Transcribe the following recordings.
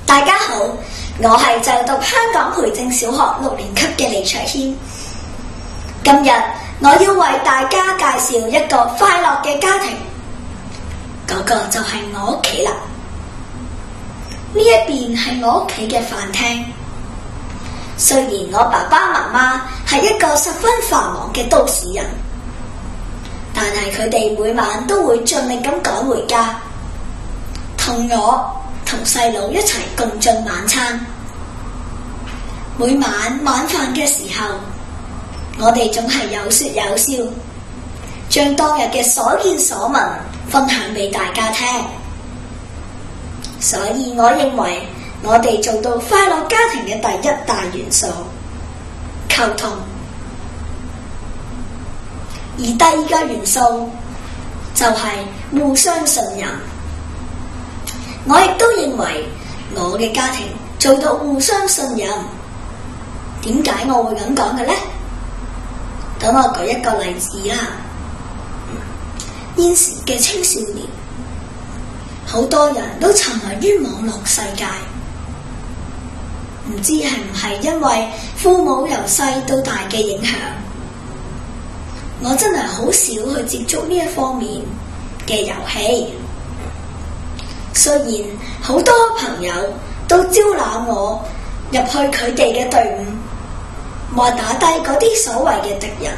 大家好，我係就讀香港培正小學6年級嘅李卓軒。今日我要為大家介紹一個快樂嘅家庭，嗰個就係我屋企啦。呢一邊係我屋企嘅飯廳。雖然我爸爸媽媽係一個十分繁忙嘅都市人，但係佢哋每晚都會盡力咁趕回家，同我同細佬一齊共進晚餐。每晚晚飯嘅時候，我哋總係有說有笑，將當日嘅所見所聞分享俾大家聽。所以我認為我哋做到快樂家庭嘅第一大元素，溝通。而第二個元素就係互相信任。我亦都認為我嘅家庭做到互相信任。點解我會咁講嘅呢？等我舉一個例子啦。現時嘅青少年，好多人都沉迷於網絡世界，唔知係唔係因為父母由細到大嘅影響。我真係好少去接觸呢一方面嘅遊戲。雖然好多朋友都招攬我入去佢哋嘅隊伍，話打低嗰啲所謂嘅敵人。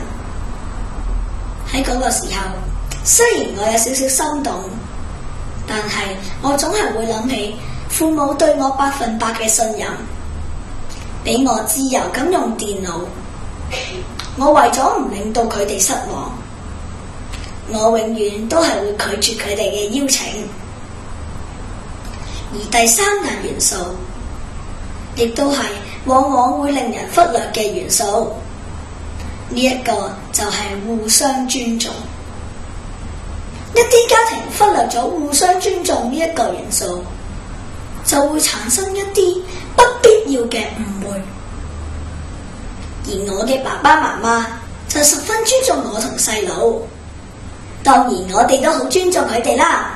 喺嗰個時候，雖然我有少少心動，但係我總係會諗起父母對我100%嘅信任，俾我自由咁用電腦。我為咗唔令到佢哋失望，我永遠都係會拒絕佢哋嘅邀請。而第三大元素，亦都係往往會令人忽略嘅元素，呢一個就係互相尊重。一啲家庭忽略咗互相尊重呢一個元素，就會產生一啲不必要嘅誤會。而我嘅爸爸媽媽就十分尊重我同細佬，當然我哋都好尊重佢哋啦。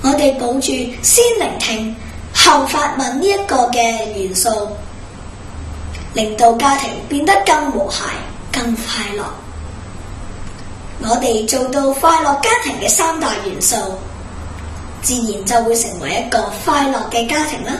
我哋保住先聆聽後發問呢一個嘅元素，令到家庭變得更和諧、更快樂。我哋做到快樂家庭嘅3大元素，自然就會成為一個快樂嘅家庭啦。